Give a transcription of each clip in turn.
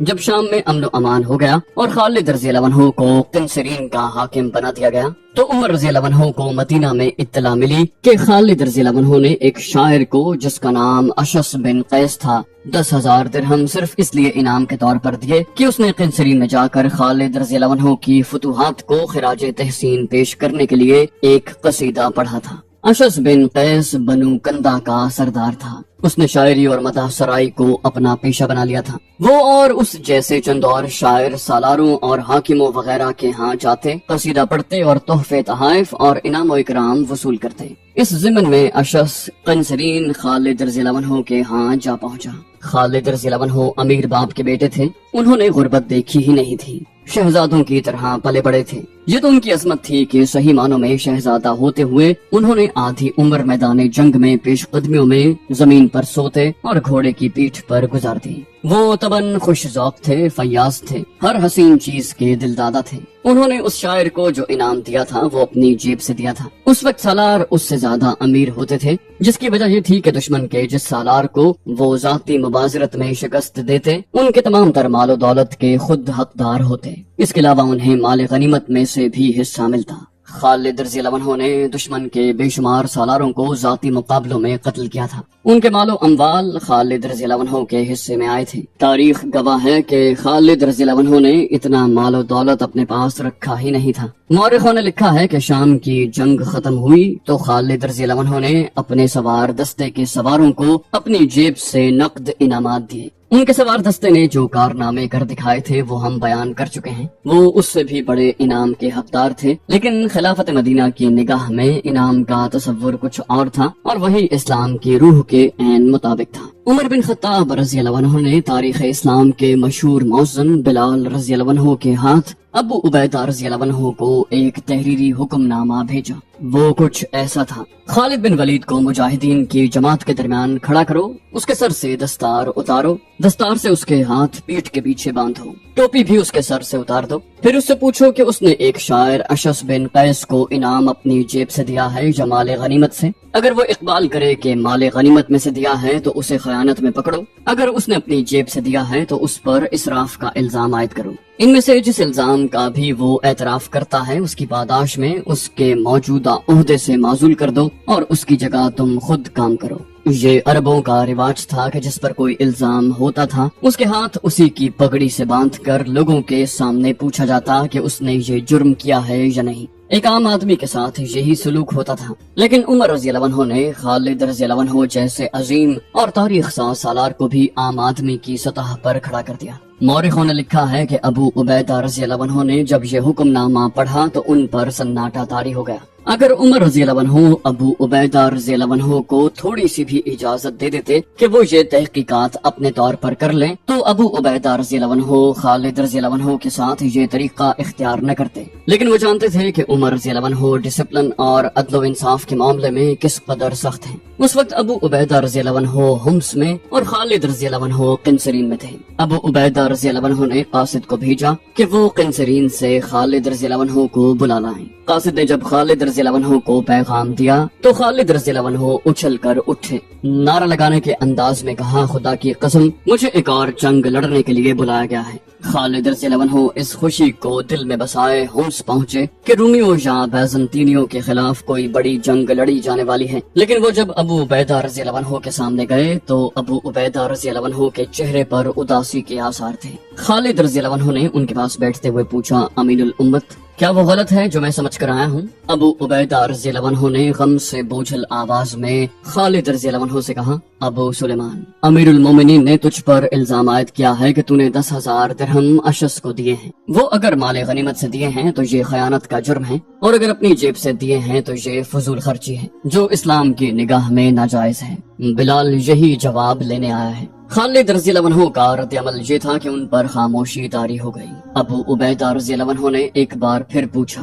جب شام میں امن و امان ہو گیا اور خالد رضی اللہ عنہ کو قنسرین کا حاکم بنا دیا گیا تو عمر رضی اللہ عنہ کو مدینہ میں اطلاع ملی کہ خالد رضی اللہ عنہ نے ایک شاعر کو جس کا نام اشس بن قیس تھا 10,000 درہم صرف اس لیے انعام کے طور پر دیے کہ اس نے قنسرین میں جا کر خالد رضی اللہ عنہ کی فتوحات کو خراج تحسین پیش کرنے کے لیے ایک قصیدہ پڑھا تھا۔ اشس بن قیس بنو کندا کا سردار تھا۔ اس نے شاعری اور مدح سرائی کو اپنا پیشہ بنا لیا تھا۔ وہ اور اس جیسے چند اور شاعر سالاروں اور حاکموں وغیرہ کے ہاں جاتے، قصیدہ پڑھتے اور تحفے تحائف اور انعام و اکرام وصول کرتے۔ اس ضمن میں اشس قنسرین خالد رضی اللہ عنہ کے ہاں جا پہنچا۔ خالد رضی اللہ عنہ امیر باپ کے بیٹے تھے، انہوں نے غربت دیکھی ہی نہیں تھی، شہزادوں کی طرح پلے بڑے تھے۔ یہ تو ان کی عظمت تھی کہ صحیح معنوں میں شہزادہ ہوتے ہوئے انہوں نے آدھی عمر میدان جنگ میں پیش قدمیوں میں زمین پر سوتے اور گھوڑے کی پیٹھ پر گزار دی۔ وہ تباً خوش ذوق تھے، فیاض تھے، ہر حسین چیز کے دل دادا تھے۔ انہوں نے اس شاعر کو جو انعام دیا تھا وہ اپنی جیب سے دیا تھا۔ اس وقت سالار اس سے زیادہ امیر ہوتے تھے، جس کی وجہ یہ تھی کہ دشمن کے جس سالار کو وہ ذاتی مبازرت میں شکست دیتے ان کے تمام تر مال و دولت کے خود حقدار ہوتے۔ اس کے علاوہ انہیں مال غنیمت میں سے بھی حصہ ملتا۔ خالد رضی اللہ عنہ نے دشمن کے بے شمار سالاروں کو ذاتی مقابلوں میں قتل کیا تھا۔ ان کے مال و اموال خالد رضی اللہ عنہ کے حصے میں آئے تھے۔ تاریخ گواہ ہے کہ خالد رضی اللہ عنہ نے اتنا مال و دولت اپنے پاس رکھا ہی نہیں تھا۔ مورخوں نے لکھا ہے کہ شام کی جنگ ختم ہوئی تو خالد رضی اللہ عنہ نے اپنے سوار دستے کے سواروں کو اپنی جیب سے نقد انعامات دیے۔ ان کے سوار دستے نے جو کارنامے کر دکھائے تھے وہ ہم بیان کر چکے ہیں۔ وہ اس سے بھی بڑے انعام کے حقدار تھے، لیکن خلافت مدینہ کی نگاہ میں انعام کا تصور کچھ اور تھا، اور وہی اسلام کی روح کے عین مطابق تھا۔ عمر بن خطاب رضی اللہ عنہ نے تاریخ اسلام کے مشہور مؤذن بلال رضی اللہ عنہ کے ہاتھ ابو عبیدہ رضی اللہ عنہ کو ایک تحریری حکم نامہ بھیجا۔ وہ کچھ ایسا تھا: خالد بن ولید کو مجاہدین کی جماعت کے درمیان کھڑا کرو، اس کے سر سے دستار اتارو، دستار سے اس کے ہاتھ پیٹھ کے پیچھے باندھو، ٹوپی بھی اس کے سر سے اتار دو، پھر اس سے پوچھو کہ اس نے ایک شاعر اشس بن قیس کو انعام اپنی جیب سے دیا ہے یا مال غنیمت سے؟ اگر وہ اقبال کرے کہ مال غنیمت میں سے دیا ہے تو اسے خیانت میں پکڑو، اگر اس نے اپنی جیب سے دیا ہے تو اس پر اسراف کا الزام عائد کرو۔ ان میں سے جس الزام کا بھی وہ اعتراف کرتا ہے اس کی پاداش میں اس کے موجودہ عہدے سے معزول کر دو اور اس کی جگہ تم خود کام کرو۔ یہ عربوں کا رواج تھا کہ جس پر کوئی الزام ہوتا تھا اس کے ہاتھ اسی کی پگڑی سے باندھ کر لوگوں کے سامنے پوچھا جاتا کہ اس نے یہ جرم کیا ہے یا نہیں۔ ایک عام آدمی کے ساتھ یہی سلوک ہوتا تھا، لیکن عمر رضی اللہ عنہ نے خالد رضی اللہ عنہ جیسے عظیم اور تاریخ ساز سالار کو بھی عام آدمی کی سطح پر کھڑا کر دیا۔ مورخوں نے لکھا ہے کہ ابو عبیدہ رضی اللہ عنہ نے جب یہ حکم نامہ پڑھا تو ان پر سناٹا طاری ہو گیا۔ اگر عمر رضی اللہ عنہ ابو عبیدہ رضی اللہ عنہ کو تھوڑی سی بھی اجازت دے دیتے کہ وہ یہ تحقیقات اپنے طور پر کر لیں تو ابو عبیدہ رضی اللہ عنہ خالد رضی اللہ عنہ کے ساتھ یہ طریقہ اختیار نہ کرتے، لیکن وہ جانتے تھے کہ عمر رضی اللہ عنہ ڈسپلن اور عدل و انصاف کے معاملے میں کس قدر سخت ہیں۔ اس وقت ابو عبیدہ رضی اللہ عنہ حمص میں اور خالد رضی اللہ عنہ قنسرین میں تھے۔ ابو عبیدہ رضی اللہ عنہ نے قاصد کو بھیجا کہ وہ قنسرین سے خالد رضی اللہ عنہ کو بلا لائیں۔ قاصد نے جب خالد رضی اللہ عنہ کو پیغام دیا تو خالد رضی اللہ عنہ اچھل کر اٹھے، نعرہ لگانے کے انداز میں کہا: خدا کی قسم، مجھے ایک اور جنگ لڑنے کے لیے بلایا گیا ہے۔ خالد رضی اللہ عنہ اس خوشی کو دل میں بسائے حمص پہنچے کہ رومیوں یا بیزنطینیوں کے خلاف کوئی بڑی جنگ لڑی جانے والی ہے، لیکن وہ جب ابو عبیدہ رضی اللہ عنہ کے سامنے گئے تو ابو عبیدہ رضی اللہ عنہ کے چہرے پر اداسی کے آثار تھے۔ خالد رضی اللہ عنہ نے ان کے پاس بیٹھتے ہوئے پوچھا: امین الامت، کیا وہ غلط ہے جو میں سمجھ کر آیا ہوں؟ ابو عبیدہ رضی اللہ عنہ نے غم سے بوجھل آواز میں خالد رضی اللہ عنہ سے کہا: ابو سلیمان، امیر المومنین نے تجھ پر الزام عائد کیا ہے کہ تو نے 10,000 درہم اشس کو دیے ہیں۔ وہ اگر مال غنیمت سے دیے ہیں تو یہ خیانت کا جرم ہے، اور اگر اپنی جیب سے دیے ہیں تو یہ فضول خرچی ہے جو اسلام کی نگاہ میں ناجائز ہے۔ بلال یہی جواب لینے آیا ہے۔ خالد رضی اللہ عنہ کا رد عمل یہ تھا کہ ان پر خاموشی طاری ہو گئی۔ ابو عبیدہ رضی اللہ عنہ نے ایک بار پھر پوچھا: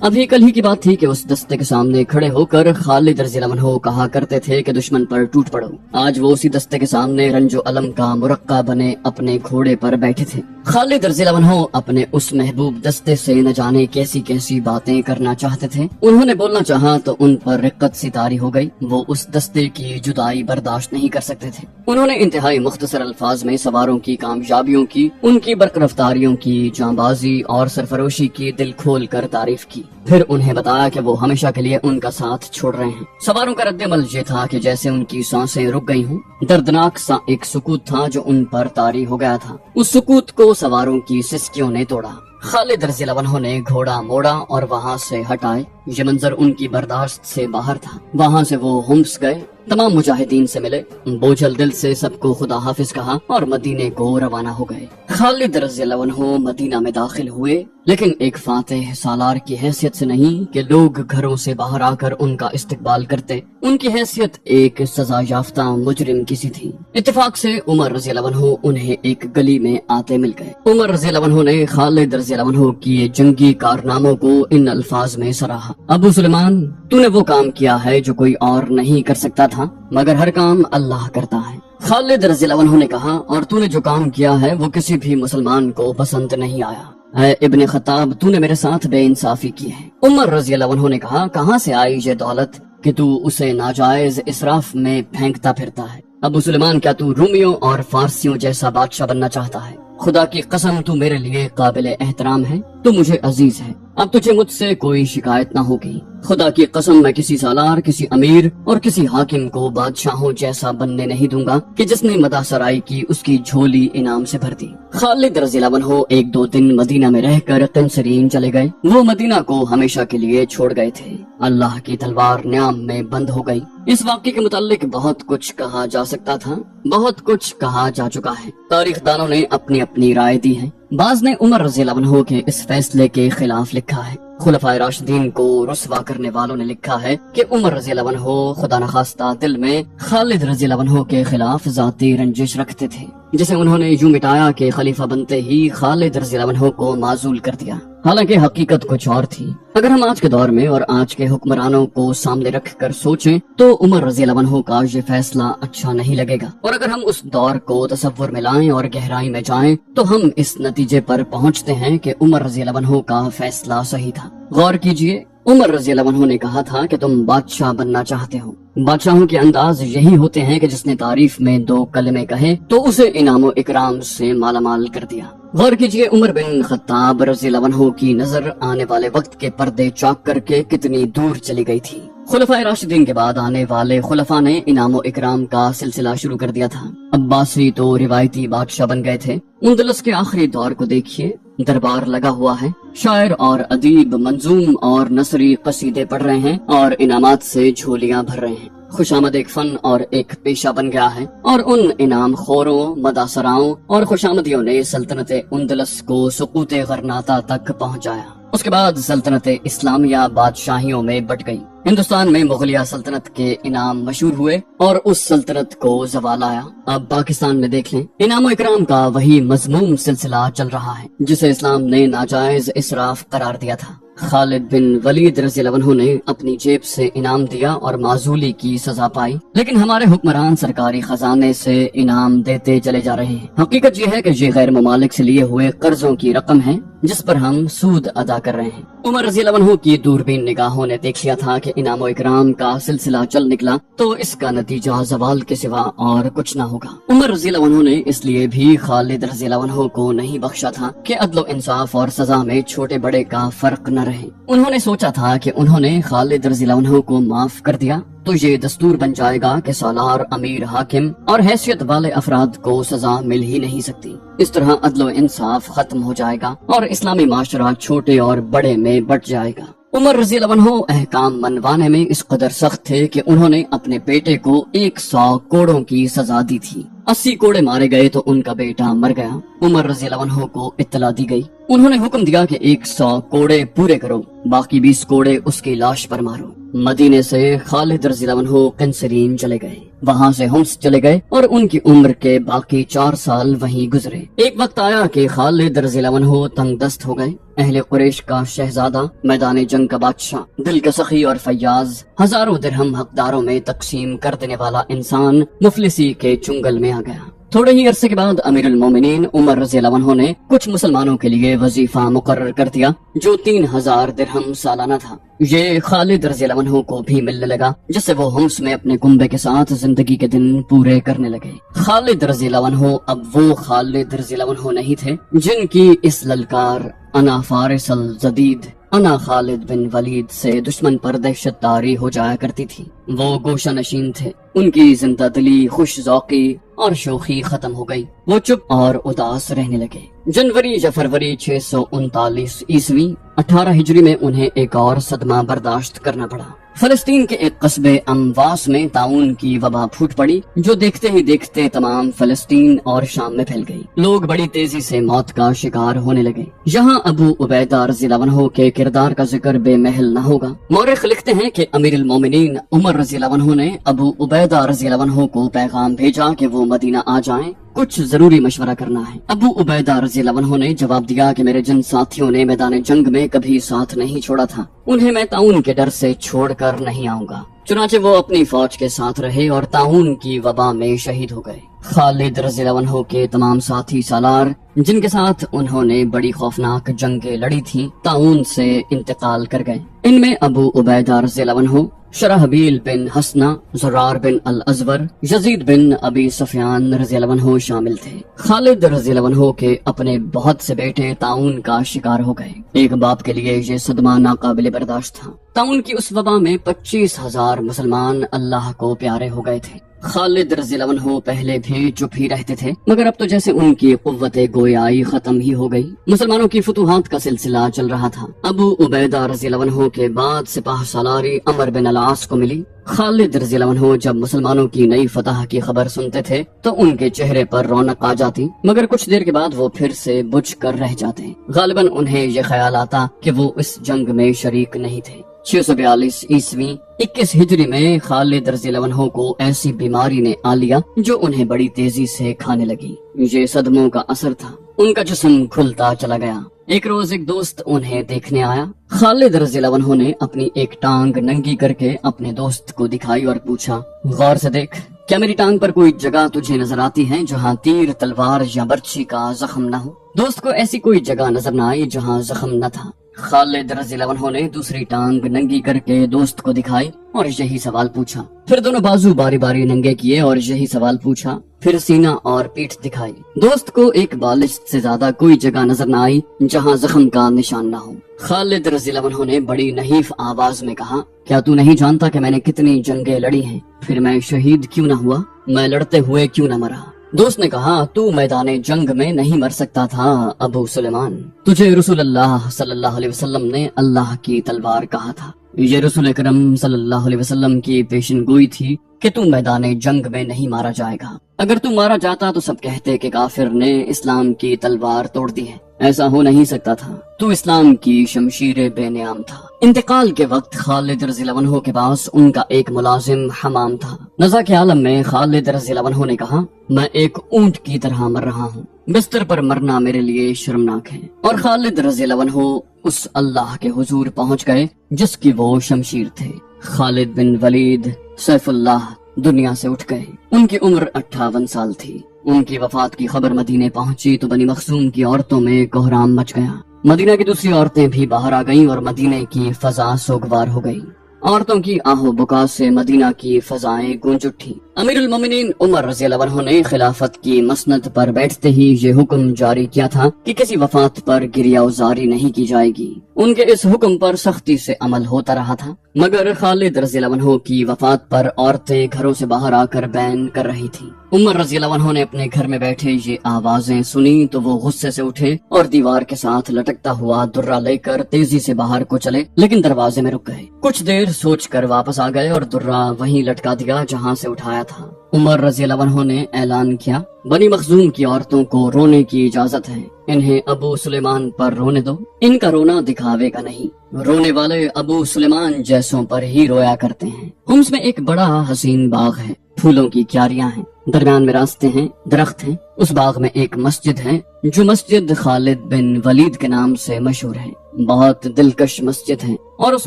ابھی کل ہی کی بات تھی کہ اس دستے کے سامنے کھڑے ہو کر خالد رضی اللہ عنہ کہا کرتے تھے کہ دشمن پر ٹوٹ پڑو۔ آج وہ اسی دستے کے سامنے رنج و علم کا مرقع بنے اپنے گھوڑے پر بیٹھے تھے۔ خالد رضی اللہ عنہ اپنے اس محبوب دستے سے نہ جانے کیسی کیسی باتیں کرنا چاہتے تھے۔ انہوں نے بولنا چاہا تو ان پر رقت سی طاری ہو گئی۔ وہ اس دستے کی جدائی برداشت نہیں کر سکتے تھے۔ انہوں نے انتہائی مختصر الفاظ میں سواروں کی کامیابیوں کی، ان کی برق رفتاریوں کی، جانبازی اور سرفروشی کی دل کھول کر تعریف کی۔ پھر انہیں بتایا کہ وہ ہمیشہ کے لیے ان کا ساتھ چھوڑ رہے ہیں۔ سواروں کا رد عمل یہ تھا کہ جیسے ان کی سانسیں رک گئی ہوں۔ دردناک سا ایک سکوت تھا جو ان پر طاری ہو گیا تھا۔ اس سکوت کو سواروں کی سسکیوں نے توڑا۔ خالد رضی اللہ عنہ نے گھوڑا موڑا اور وہاں سے ہٹائے۔ یہ منظر ان کی برداشت سے باہر تھا۔ وہاں سے وہ ہمس گئے، تمام مجاہدین سے ملے، بوجھل دل سے سب کو خدا حافظ کہا اور مدینے کو روانہ ہو گئے۔ خالد رضی اللہ عنہ مدینہ میں داخل ہوئے، لیکن ایک فاتح سالار کی حیثیت سے نہیں کہ لوگ گھروں سے باہر آ کر ان کا استقبال کرتے۔ ان کی حیثیت ایک سزا یافتہ مجرم کی سی تھی۔ اتفاق سے عمر رضی اللہ عنہ انہیں ایک گلی میں آتے مل گئے۔ عمر رضی اللہ عنہ نے خالد رضی اللہ عنہ کی جنگی کارناموں کو ان الفاظ میں سراہا: ابو سلیمان، تو نے وہ کام کیا ہے جو کوئی اور نہیں کر سکتا تھا، مگر ہر کام اللہ کرتا ہے۔ خالد رضی اللہ عنہ نے کہا: اور تو نے جو کام کیا ہے وہ کسی بھی مسلمان کو پسند نہیں آیا۔ اے ابن خطاب، تو نے میرے ساتھ بے انصافی کی ہے۔ عمر رضی اللہ عنہ نے کہا: کہاں سے آئی یہ دولت کہ تو اسے ناجائز اسراف میں پھینکتا پھرتا ہے؟ ابو سلیمان، کیا تو رومیوں اور فارسیوں جیسا بادشاہ بننا چاہتا ہے؟ خدا کی قسم تو میرے لیے قابل احترام ہے، تو مجھے عزیز ہے، اب تجھے مجھ سے کوئی شکایت نہ ہوگی۔ خدا کی قسم میں کسی سالار، کسی امیر اور کسی حاکم کو بادشاہوں جیسا بننے نہیں دوں گا کہ جس نے مدح سرائی کی اس کی جھولی انعام سے بھر دی۔ خالد رضی اللہ عنہ ایک دو دن مدینہ میں رہ کر قنسرین چلے گئے۔ وہ مدینہ کو ہمیشہ کے لیے چھوڑ گئے تھے۔ اللہ کی تلوار نیام میں بند ہو گئی۔ اس واقعے کے متعلق بہت کچھ کہا جا سکتا تھا، بہت کچھ کہا جا چکا ہے۔ تاریخ دانوں نے اپنی اپنی رائے دی ہے۔ بعض نے عمر رضی اللہ عنہ کے اس فیصلے کے خلاف لکھا ہے۔ خلفائے راشدین کو رسوا کرنے والوں نے لکھا ہے کہ عمر رضی اللہ عنہ خدا نخواستہ دل میں خالد رضی اللہ عنہ کے خلاف ذاتی رنجش رکھتے تھے، جسے انہوں نے یوں مٹایا کہ خلیفہ بنتے ہی خالد رضی اللہ عنہ کو معزول کر دیا۔ حالانکہ حقیقت کچھ اور تھی۔ اگر ہم آج کے دور میں اور آج کے حکمرانوں کو سامنے رکھ کر سوچیں تو عمر رضی اللہ عنہ کا یہ فیصلہ اچھا نہیں لگے گا، اور اگر ہم اس دور کو تصور میں لائیں اور گہرائی میں جائیں تو ہم اس نتیجے پر پہنچتے ہیں کہ عمر رضی اللہ عنہ کا فیصلہ صحیح تھا۔ غور کیجئے، عمر رضی اللہ عنہ نے کہا تھا کہ تم بادشاہ بننا چاہتے ہو۔ بادشاہوں کے انداز یہی ہوتے ہیں کہ جس نے تعریف میں دو کلمے کہے تو اسے انعام و اکرام سے مالا مال کر دیا۔ غور کیجئے، عمر بن خطاب رضی اللہ عنہ کی نظر آنے والے وقت کے پردے چاک کر کے کتنی دور چلی گئی تھی۔ خلفائے راشدین کے بعد آنے والے خلفاء نے انعام و اکرام کا سلسلہ شروع کر دیا تھا۔ عباسی تو روایتی بادشاہ بن گئے تھے۔ اندلس کے آخری دور کو دیکھیے، دربار لگا ہوا ہے، شاعر اور ادیب منظوم اور نثری قصیدے پڑھ رہے ہیں اور انعامات سے جھولیاں بھر رہے ہیں۔ خوشامد ایک فن اور ایک پیشہ بن گیا ہے، اور ان انعام خوروں، مدح سراؤں اور خوشامدیوں نے سلطنت اندلس کو سقوط غرناطہ تک پہنچایا۔ اس کے بعد سلطنت اسلامیہ بادشاہیوں میں بٹ گئی۔ ہندوستان میں مغلیہ سلطنت کے انعام مشہور ہوئے اور اس سلطنت کو زوال آیا۔ اب پاکستان میں دیکھ لیں، انعام و اکرام کا وہی مذموم سلسلہ چل رہا ہے جسے اسلام نے ناجائز اسراف قرار دیا تھا۔ خالد بن ولید رضی اللہ عنہ نے اپنی جیب سے انعام دیا اور معزولی کی سزا پائی، لیکن ہمارے حکمران سرکاری خزانے سے انعام دیتے چلے جا رہے ہیں۔ حقیقت یہ ہے کہ یہ غیر ممالک سے لیے ہوئے قرضوں کی رقم ہے جس پر ہم سود ادا کر رہے ہیں۔ عمر رضی اللہ عنہ کی دوربین نگاہوں نے دیکھ لیا تھا کہ انعام و اکرام کا سلسلہ چل نکلا تو اس کا نتیجہ زوال کے سوا اور کچھ نہ ہوگا۔ عمر رضی اللہ عنہ نے اس لیے بھی خالد رضی اللہ عنہ کو نہیں بخشا تھا کہ عدل و انصاف اور سزا میں چھوٹے بڑے کا فرق نہ رہے۔ انہوں نے سوچا تھا کہ انہوں نے خالد رضی اللہ عنہ کو معاف کر دیا تو یہ دستور بن جائے گا کہ سالار، امیر، حاکم اور حیثیت والے افراد کو سزا مل ہی نہیں سکتی۔ اس طرح عدل و انصاف ختم ہو جائے گا اور اسلامی معاشرہ چھوٹے اور بڑے میں بٹ جائے گا۔ عمر رضی اللہ عنہ احکام منوانے میں اس قدر سخت تھے کہ انہوں نے اپنے بیٹے کو 100 کوڑوں کی سزا دی تھی۔ 80 کوڑے مارے گئے تو ان کا بیٹا مر گیا۔ عمر رضی اللہ عنہ کو اطلاع دی گئی انہوں نے حکم دیا کہ 100 کوڑے پورے کرو، باقی 20 کوڑے اس کی لاش پر مارو۔ مدینے سے خالد رضی اللہ عنہ قنسرین چلے گئے، وہاں سے حمص چلے گئے اور ان کی عمر کے باقی 4 سال وہیں گزرے۔ ایک وقت آیا کہ خالد رضی اللہ عنہ تنگ دست ہو گئے۔ اہل قریش کا شہزادہ، میدان جنگ کا بادشاہ، دل کا سخی اور فیاض، ہزاروں درہم حقداروں میں تقسیم کر دینے والا انسان مفلسی کے چنگل میں آ گیا۔ تھوڑے ہی عرصے کے بعد امیر المومنین عمر رضی اللہ عنہ نے کچھ مسلمانوں کے لیے وظیفہ مقرر کر دیا جو 3000 درہم سالانہ تھا۔ یہ خالد رضی اللہ عنہ کو بھی ملنے لگا، جس سے وہ حمص میں اپنے کنبے کے ساتھ زندگی کے دن پورے کرنے لگے۔ خالد رضی اللہ عنہ اب وہ خالد رضی اللہ عنہ نہیں تھے جن کی اس للکار انا فارس الجدید، انا خالد بن ولید سے دشمن پر دہشت طاری ہو جایا کرتی تھی۔ وہ گوشہ نشین تھے، ان کی زندہ دلی، خوش ذوقی اور شوخی ختم ہو گئی۔ وہ چپ اور اداس رہنے لگے۔ جنوری یا فروری 639 عیسوی 18 ہجری میں انہیں ایک اور صدمہ برداشت کرنا پڑا۔ فلسطین کے ایک قصبے امواس میں طاعون کی وبا پھوٹ پڑی جو دیکھتے ہی دیکھتے تمام فلسطین اور شام میں پھیل گئی۔ لوگ بڑی تیزی سے موت کا شکار ہونے لگے۔ یہاں ابو عبیدہ رضی اللہ عنہ کے کردار کا ذکر بے محل نہ ہوگا۔ مورخ لکھتے ہیں کہ امیر المومنین عمر رضی اللہ عنہ نے ابو عبیدہ رضی اللہ عنہ کو پیغام بھیجا کہ وہ مدینہ آ جائیں، کچھ ضروری مشورہ کرنا ہے۔ ابو عبیدہ رضی اللہ عنہ نے جواب دیا کہ میرے جن ساتھیوں نے میدان جنگ میں کبھی ساتھ نہیں چھوڑا تھا، انہیں میں طاعون کے ڈر سے چھوڑ کر نہیں آؤں گا۔ چنانچہ وہ اپنی فوج کے ساتھ رہے اور طاعون کی وبا میں شہید ہو گئے۔ خالد رضی اللہ عنہ کے تمام ساتھی سالار جن کے ساتھ انہوں نے بڑی خوفناک جنگیں لڑی تھیں، طاعون سے انتقال کر گئے۔ ان میں ابو عبیدہ رضی اللہ عنہ، شرحبیل بن حسنہ، زرار بن الازور، یزید بن ابی سفیان رضی اللہ عنہ شامل تھے۔ خالد رضی اللہ عنہ کے اپنے بہت سے بیٹے طاعون کا شکار ہو گئے۔ ایک باپ کے لیے یہ صدمہ ناقابل برداشت تھا۔ طاعون کی اس وبا میں 25,000 مسلمان اللہ کو پیارے ہو گئے تھے۔ خالد رضی اللہ عنہ پہلے بھی چپ ہی رہتے تھے، مگر اب تو جیسے ان کی قوت گویائی ختم ہی ہو گئی۔ مسلمانوں کی فتوحات کا سلسلہ چل رہا تھا۔ ابو عبیدہ رضی اللہ عنہ کے بعد سپاہ سالاری عمر بن العاص کو ملی۔ خالد رضی اللہ عنہ جب مسلمانوں کی نئی فتح کی خبر سنتے تھے تو ان کے چہرے پر رونق آ جاتی، مگر کچھ دیر کے بعد وہ پھر سے بجھ کر رہ جاتے۔ غالباً انہیں یہ خیال آتا کہ وہ اس جنگ میں شریک نہیں تھے۔ 642 عیسوی 21 ہجری میں خالد رضی اللہ عنہ کو ایسی بیماری نے آ لیا جو انہیں بڑی تیزی سے کھانے لگی۔ یہ صدموں کا اثر تھا، ان کا جسم کھلتا چلا گیا۔ ایک روز ایک دوست انہیں دیکھنے آیا۔ خالد رضی اللہ عنہ نے اپنی ایک ٹانگ ننگی کر کے اپنے دوست کو دکھائی اور پوچھا، غور سے دیکھ، کیا میری ٹانگ پر کوئی جگہ تجھے نظر آتی ہے جہاں تیر، تلوار یا برچھی کا زخم نہ ہو؟ دوست کو ایسی کوئی جگہ نظر نہ آئی جہاں زخم نہ تھا۔ خالد رضی اللہ عنہ نے دوسری ٹانگ ننگی کر کے دوست کو دکھائی اور یہی سوال پوچھا۔ پھر دونوں بازو باری باری ننگے کیے اور یہی سوال پوچھا۔ پھر سینہ اور پیٹھ دکھائی۔ دوست کو ایک بالشت سے زیادہ کوئی جگہ نظر نہ آئی جہاں زخم کا نشان نہ ہو۔ خالد رضی اللہ عنہ نے بڑی نحیف آواز میں کہا، کیا تو نہیں جانتا کہ میں نے کتنی جنگیں لڑی ہیں؟ پھر میں شہید کیوں نہ ہوا؟ میں لڑتے ہوئے کیوں نہ مرا؟ دوست نے کہا، تو میدان جنگ میں نہیں مر سکتا تھا ابو سلیمان، تجھے رسول اللہ صلی اللہ علیہ وسلم نے اللہ کی تلوار کہا تھا۔ یہ رسول اکرم صلی اللہ علیہ وسلم کی پیشن گوئی تھی کہ تو میدان جنگ میں نہیں مارا جائے گا۔ اگر تو مارا جاتا تو سب کہتے کہ کافر نے اسلام کی تلوار توڑ دی ہے۔ ایسا ہو نہیں سکتا تھا، تو اسلام کی شمشیر بے نیام تھا۔ انتقال کے وقت خالد رضی اللہ عنہ کے پاس ان کا ایک ملازم حمام تھا۔ نزا کے عالم میں خالد رضی اللہ عنہ نے کہا، میں ایک اونٹ کی طرح مر رہا ہوں، بستر پر مرنا میرے لیے شرمناک ہے۔ اور خالد رضی اللہ عنہ اس اللہ کے حضور پہنچ گئے جس کی وہ شمشیر تھے۔ خالد بن ولید سیف اللہ دنیا سے اٹھ گئے۔ ان کی عمر 58 سال تھی۔ ان کی وفات کی خبر مدینے پہنچی تو بنی مخزوم کی عورتوں میں کوہرام مچ گیا۔ مدینہ کی دوسری عورتیں بھی باہر آ گئیں اور مدینے کی فضا سوگوار ہو گئی۔ عورتوں کی آہو بکا سے مدینہ کی فضائیں گونج اٹھی۔ امیر المومنین عمر رضی اللہ عنہ نے خلافت کی مسند پر بیٹھتے ہی یہ حکم جاری کیا تھا کہ کسی وفات پر گریہ وزاری نہیں کی جائے گی۔ ان کے اس حکم پر سختی سے عمل ہوتا رہا تھا، مگر خالد رضی اللہ عنہ کی وفات پر عورتیں گھروں سے باہر آ کر بین کر رہی تھیں۔ عمر رضی اللہ عنہ نے اپنے گھر میں بیٹھے یہ آوازیں سنی تو وہ غصے سے اٹھے اور دیوار کے ساتھ لٹکتا ہوا درہ لے کر تیزی سے باہر کو چلے، لیکن دروازے میں رک گئے۔ کچھ دیر سوچ کر واپس آ گئے اور درہ وہیں لٹکا دیا جہاں سے اٹھایا تھا۔ عمر رضی اللہ عنہ نے اعلان کیا، بنی مخزوم کی عورتوں کو رونے کی اجازت ہے، انہیں ابو سلیمان پر رونے دو، ان کا رونا دکھاوے کا نہیں، رونے والے ابو سلیمان جیسوں پر ہی رویا کرتے ہیں۔ ہومس میں ایک بڑا حسین باغ ہے، پھولوں کی کیاریاں ہیں، درمیان میں راستے ہیں، درخت ہیں، اس باغ میں ایک مسجد ہے جو مسجد خالد بن ولید کے نام سے مشہور ہے، بہت دلکش مسجد ہے، اور اس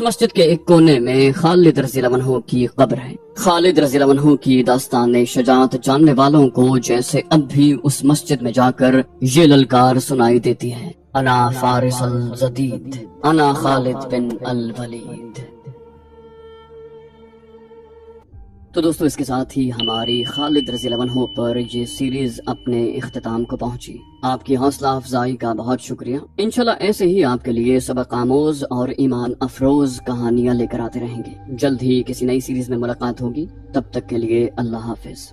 مسجد کے ایک کونے میں خالد رضی اللہ عنہ کی قبر ہے۔ خالد رضی اللہ عنہ کی داستان شجاعت جاننے والوں کو جیسے اب بھی اس مسجد میں جا کر یہ للکار سنائی دیتی ہے، انا فارس الجدید، انا خالد بن الولید۔ تو دوستو اس کے ساتھ ہی ہماری خالد رضی اللہ عنہ پر یہ سیریز اپنے اختتام کو پہنچی۔ آپ کی حوصلہ افزائی کا بہت شکریہ۔ انشاءاللہ ایسے ہی آپ کے لیے سبق آموز اور ایمان افروز کہانیاں لے کر آتے رہیں گے۔ جلد ہی کسی نئی سیریز میں ملاقات ہوگی، تب تک کے لیے اللہ حافظ۔